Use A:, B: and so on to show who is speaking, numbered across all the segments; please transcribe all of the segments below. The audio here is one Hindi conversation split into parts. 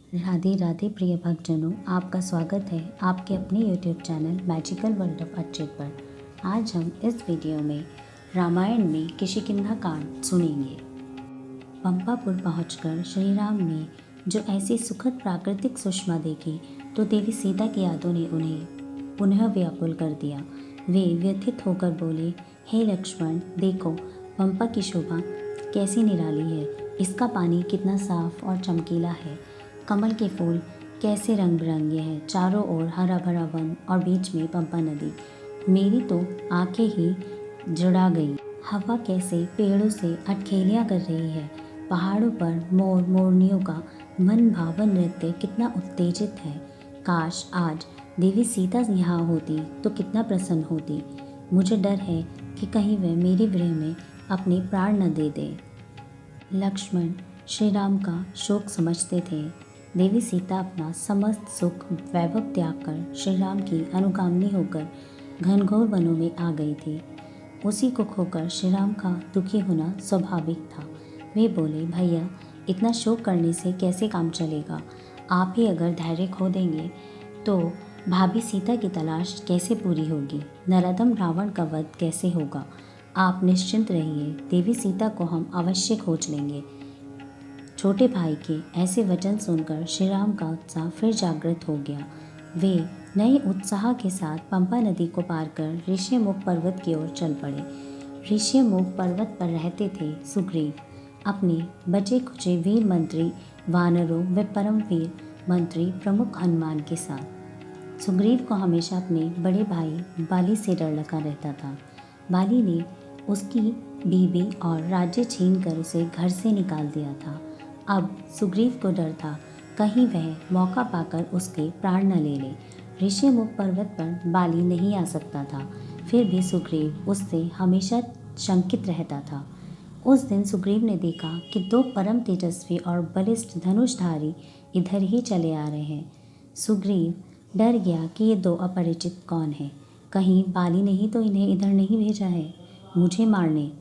A: राधे राधे प्रिय भक्तजनों, आपका स्वागत है आपके अपने YouTube channel magical world of Archit पर। आज हम इस वीडियो में रामायण में किष्किंधा कांड सुनेंगे। पंपापुर पहुंचकर श्री राम ने जो ऐसी सुखद प्राकृतिक सुषमा देखी तो देवी सीता की यादों ने उन्हें पुनः व्याकुल कर दिया। वे व्यथित होकर बोले, हे लक्ष्मण, देखो पंपा की शोभा कैसी निराली है। इसका पानी कितना साफ और चमकीला है। कमल के फूल कैसे रंग बिरंगे हैं। चारों ओर हरा भरा वन और बीच में पंपा नदी। मेरी तो आंखें ही जुड़ा गई। हवा कैसे पेड़ों से अटखेलियाँ कर रही है। पहाड़ों पर मोर मोरनियों का मन भावन नृत्य कितना उत्तेजित है। काश आज देवी सीता यहाँ होती तो कितना प्रसन्न होती। मुझे डर है कि कहीं वह मेरे विरह में अपने प्राण न दे दे। लक्ष्मण श्री राम का शोक समझते थे। देवी सीता अपना समस्त सुख वैभव त्याग कर श्री राम की अनुगामिनी होकर घनघोर वनों में आ गई थी। उसी को खोकर श्री राम का दुखी होना स्वाभाविक था। वे बोले, भैया इतना शोक करने से कैसे काम चलेगा। आप ही अगर धैर्य खो देंगे तो भाभी सीता की तलाश कैसे पूरी होगी। नराधम रावण का वध कैसे होगा। आप निश्चिंत रहिए, देवी सीता को हम अवश्य खोज लेंगे। छोटे भाई के ऐसे वचन सुनकर श्री राम का उत्साह फिर जागृत हो गया। वे नए उत्साह के साथ पंपा नदी को पार कर ऋष्यमुख पर्वत की ओर चल पड़े। ऋष्यमुख पर्वत पर रहते थे सुग्रीव, अपने बचे खुचे वीर मंत्री वानरों व परम वीर मंत्री प्रमुख हनुमान के साथ। सुग्रीव को हमेशा अपने बड़े भाई बाली से डर लगा रहता था। बाली ने उसकी बीबी और राज्य छीन कर उसे घर से निकाल दिया था। अब सुग्रीव को डर था कहीं वह मौका पाकर उसके प्राण न ले ले। ऋष्यमुख पर्वत पर बाली नहीं आ सकता था, फिर भी सुग्रीव उससे हमेशा शंकित रहता था। उस दिन सुग्रीव ने देखा कि दो परम तेजस्वी और बलिष्ठ धनुषधारी इधर ही चले आ रहे हैं। सुग्रीव डर गया कि ये दो अपरिचित कौन हैं। कहीं बाली नहीं तो इन्हें इधर नहीं भेजा है मुझे मारने।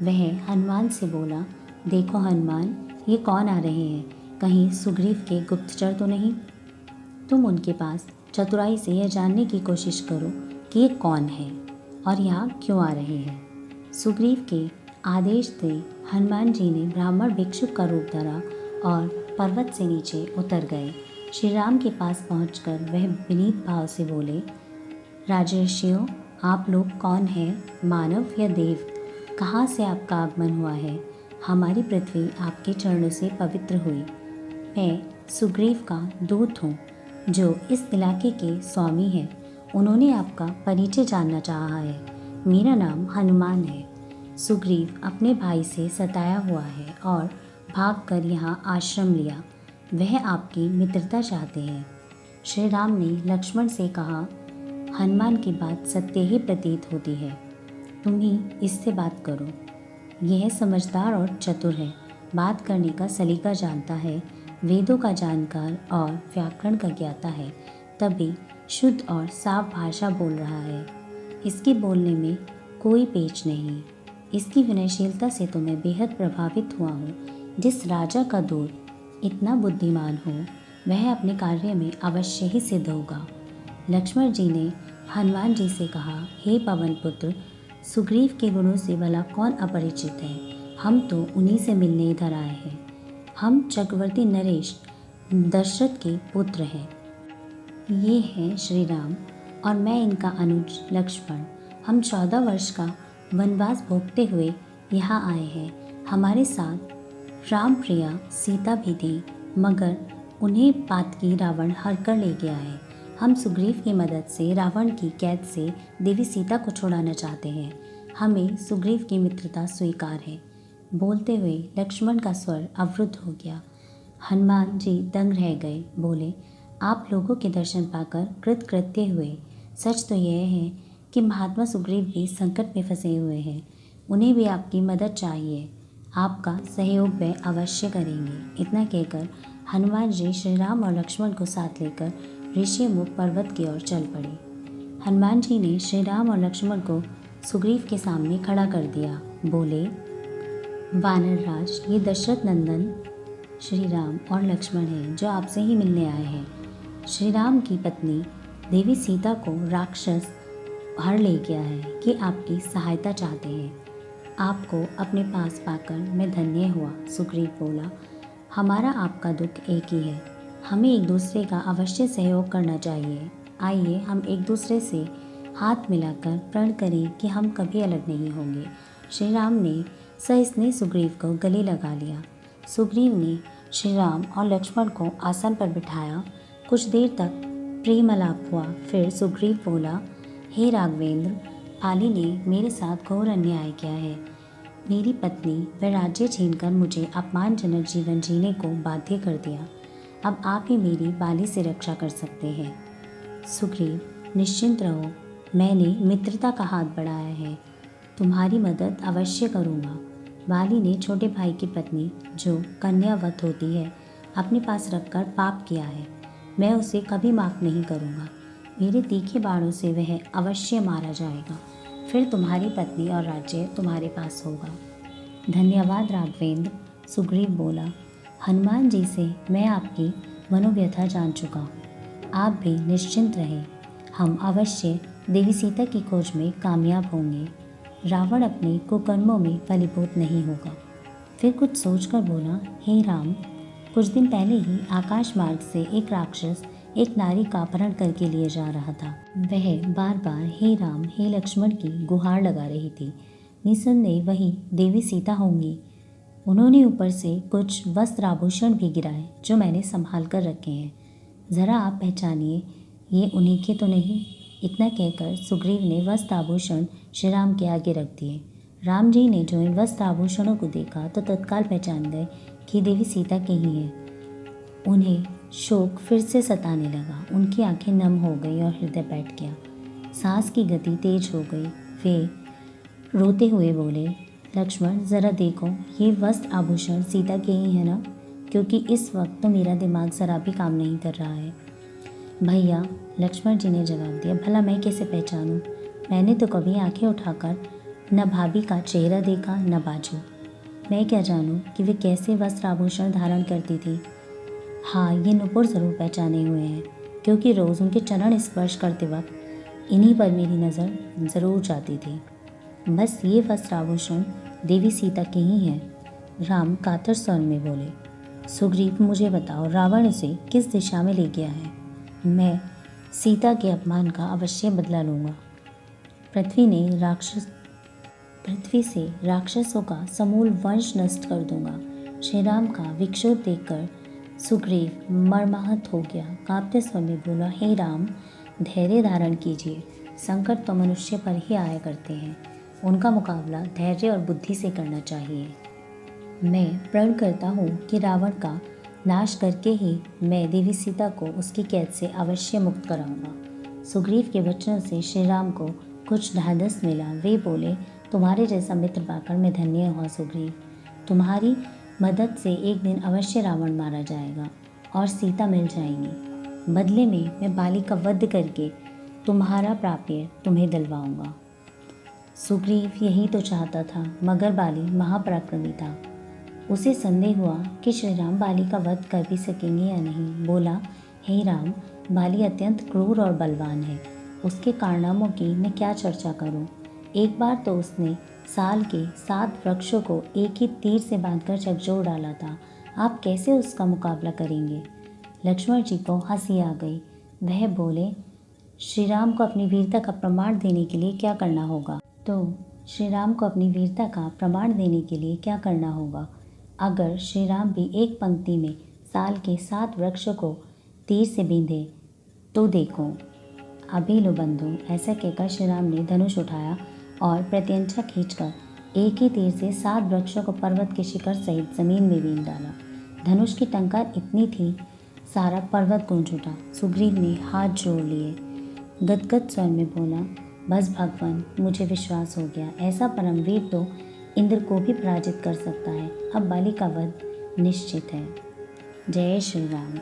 A: वह हनुमान से बोला, देखो हनुमान, ये कौन आ रहे हैं। कहीं सुग्रीव के गुप्तचर तो नहीं। तुम उनके पास चतुराई से यह जानने की कोशिश करो कि ये कौन है और यहाँ क्यों आ रहे हैं। सुग्रीव के आदेश से हनुमान जी ने ब्राह्मण भिक्षुक का रूप धरा और पर्वत से नीचे उतर गए। श्री राम के पास पहुंचकर वह विनीत भाव से बोले, राजर्षियों, आप लोग कौन हैं, मानव या देव। कहाँ से आपका आगमन हुआ है। हमारी पृथ्वी आपके चरणों से पवित्र हुई। मैं सुग्रीव का दूत हूँ जो इस इलाके के स्वामी हैं। उन्होंने आपका परिचय जानना चाहा है। मेरा नाम हनुमान है। सुग्रीव अपने भाई से सताया हुआ है और भागकर यहाँ आश्रम लिया। वह आपकी मित्रता चाहते हैं। श्री राम ने लक्ष्मण से कहा, हनुमान की बात सत्य ही प्रतीत होती है। तुम ही इससे बात करो। यह समझदार और चतुर है। बात करने का सलीका जानता है। वेदों का जानकार और व्याकरण का ज्ञाता है। तभी शुद्ध और साफ भाषा बोल रहा है। इसके बोलने में कोई पेच नहीं। इसकी विनयशीलता से तो मैं बेहद प्रभावित हुआ हूँ। जिस राजा का दूत इतना बुद्धिमान हो वह अपने कार्य में अवश्य ही सिद्ध होगा। लक्ष्मण जी ने हनुमान जी से कहा, हे पवन पुत्र, सुग्रीव के गुणों से भला कौन अपरिचित है। हम तो उन्हीं से मिलने इधर आए हैं। हम चक्रवर्ती नरेश दशरथ के पुत्र हैं। ये हैं श्री राम और मैं इनका अनुज लक्ष्मण। हम 14 वर्ष का वनवास भोगते हुए यहाँ आए हैं। हमारे साथ राम प्रिया सीता भी थी, मगर उन्हें पातकी रावण हर कर ले गया है। हम सुग्रीव की मदद से रावण की कैद से देवी सीता को छुड़ाना चाहते हैं। हमें सुग्रीव की मित्रता स्वीकार है। बोलते हुए लक्ष्मण का स्वर अवरुद्ध हो गया। हनुमान जी दंग रह गए। बोले, आप लोगों के दर्शन पाकर कृतकृत्य हुए। सच तो यह है कि महात्मा सुग्रीव भी संकट में फंसे हुए हैं। उन्हें भी आपकी मदद चाहिए। आपका सहयोग वे अवश्य करेंगे। इतना कहकर हनुमान जी श्री राम और लक्ष्मण को साथ लेकर ऋष्यमुख पर्वत की ओर चल पड़े। हनुमान जी ने श्री राम और लक्ष्मण को सुग्रीव के सामने खड़ा कर दिया। बोले, वानरराज, ये दशरथ नंदन श्री राम और लक्ष्मण हैं जो आपसे ही मिलने आए हैं। श्री राम की पत्नी देवी सीता को राक्षस हर ले गया है कि आपकी सहायता चाहते हैं। आपको अपने पास पाकर मैं धन्य हुआ। सुग्रीव बोला, हमारा आपका दुख एक ही है, हमें एक दूसरे का अवश्य सहयोग करना चाहिए। आइए हम एक दूसरे से हाथ मिलाकर प्रण करें कि हम कभी अलग नहीं होंगे। श्री राम ने सस्नेह सुग्रीव को गले लगा लिया। सुग्रीव ने श्री राम और लक्ष्मण को आसन पर बिठाया। कुछ देर तक प्रेम आलाप हुआ। फिर सुग्रीव बोला, हे राघवेंद्र, बाली ने मेरे साथ घोर अन्याय किया है। मेरी पत्नी व राज्य छीनकर मुझे अपमानजनक जीवन जीने को बाध्य कर दिया। अब आप ही मेरी बाली से रक्षा कर सकते हैं। सुग्रीव, निश्चिंत रहो, मैंने मित्रता का हाथ बढ़ाया है, तुम्हारी मदद अवश्य करूँगा। बाली ने छोटे भाई की पत्नी, जो कन्यावत होती है, अपने पास रखकर पाप किया है। मैं उसे कभी माफ़ नहीं करूँगा। मेरे तीखे बाणों से वह अवश्य मारा जाएगा। फिर तुम्हारी पत्नी और राज्य तुम्हारे पास होगा। धन्यवाद राघवेंद्र, सुग्रीव बोला। हनुमान जी से मैं आपकी मनोव्यथा जान चुका हूँ। आप भी निश्चिंत रहें, हम अवश्य देवी सीता की खोज में कामयाब होंगे। रावण अपने कुकर्मों में फलीभूत नहीं होगा। फिर कुछ सोचकर बोला, हे राम, कुछ दिन पहले ही आकाश मार्ग से एक राक्षस एक नारी का अपहरण करके लिए जा रहा था। वह बार बार हे राम हे लक्ष्मण की गुहार लगा रही थी। निसंदेह वही देवी सीता होंगी। उन्होंने ऊपर से कुछ वस्त्र आभूषण भी गिराए जो मैंने संभाल कर रखे हैं। ज़रा आप पहचानिए, ये उन्हीं के तो नहीं। इतना कहकर सुग्रीव ने वस्त्र आभूषण श्री राम के आगे रख दिए। राम जी ने जो इन वस्त्र आभूषणों को देखा तो तत्काल पहचान गए कि देवी सीता के ही हैं। उन्हें शोक फिर से सताने लगा। उनकी आंखें नम हो गई और हृदय बैठ गया। सांस की गति तेज हो गई। वे रोते हुए बोले, लक्ष्मण, ज़रा देखो, ये वस्त्र आभूषण सीता के ही है ना? क्योंकि इस वक्त तो मेरा दिमाग ज़रा भी काम नहीं कर रहा है। भैया, लक्ष्मण जी ने जवाब दिया, भला मैं कैसे पहचानूं? मैंने तो कभी आंखें उठाकर न भाभी का चेहरा देखा न बाजू। मैं क्या जानूं कि वे कैसे वस्त्र आभूषण धारण करती थी। हाँ, ये नुपुर ज़रूर पहचाने हुए हैं, क्योंकि रोज़ उनके चरण स्पर्श करते वक्त इन्हीं पर मेरी नज़र ज़रूर जाती थी। बस ये वस्त्र आभूषण देवी सीता के ही हैं। राम कातर स्वर में बोले, सुग्रीव, मुझे बताओ, रावण उसे किस दिशा में ले गया है? मैं सीता के अपमान का अवश्य बदला लूँगा। पृथ्वी से राक्षसों का समूल वंश नष्ट कर दूंगा। श्री राम का विक्षोभ देखकर सुग्रीव मर्माहत हो गया। कांपते स्वर में बोला, हे राम, धैर्य धारण कीजिए। संकट तो मनुष्य पर ही आया करते हैं, उनका मुकाबला धैर्य और बुद्धि से करना चाहिए। मैं प्रण करता हूँ कि रावण का नाश करके ही मैं देवी सीता को उसकी कैद से अवश्य मुक्त कराऊंगा। सुग्रीव के वचनों से श्री राम को कुछ ढांढस मिला। वे बोले, तुम्हारे जैसा मित्र पाकर मैं धन्य हुआ सुग्रीव। तुम्हारी मदद से एक दिन अवश्य रावण मारा जाएगा और सीता मिल जाएंगी। बदले में मैं बाली का वध करके तुम्हारा प्राप्य तुम्हें दिलवाऊंगा। सुग्रीव यही तो चाहता था, मगर बाली महापराक्रमी था। उसे संदेह हुआ कि श्री राम बाली का वध कर भी सकेंगे या नहीं। बोला, हे राम, बाली अत्यंत क्रूर और बलवान है। उसके कारनामों की मैं क्या चर्चा करूं? एक बार तो उसने साल के 7 वृक्षों को एक ही तीर से बांधकर झकझोर डाला था। आप कैसे उसका मुकाबला करेंगे? लक्ष्मण जी को हंसी आ गई। वह बोले, श्री राम को अपनी वीरता का प्रमाण देने के लिए क्या करना होगा? श्री राम को अपनी वीरता का प्रमाण देने के लिए क्या करना होगा? अगर श्री राम भी एक पंक्ति में साल के 7 वृक्षों को तीर से बींधे तो देखो। अभी लो बंधु। ऐसा कहकर श्री राम ने धनुष उठाया और प्रत्यंचा खींचकर एक ही तीर से 7 वृक्षों को पर्वत के शिखर सहित जमीन में बीन डाला। धनुष की टंकार इतनी थी, सारा पर्वत गूंज उठा। सुग्रीव ने हाथ जोड़ लिए, गदगद स्वर में बोला, बस भगवान, मुझे विश्वास हो गया, ऐसा परमवीर तो इंद्र को भी पराजित कर सकता है। अब बाली का वध निश्चित है। जय श्री राम।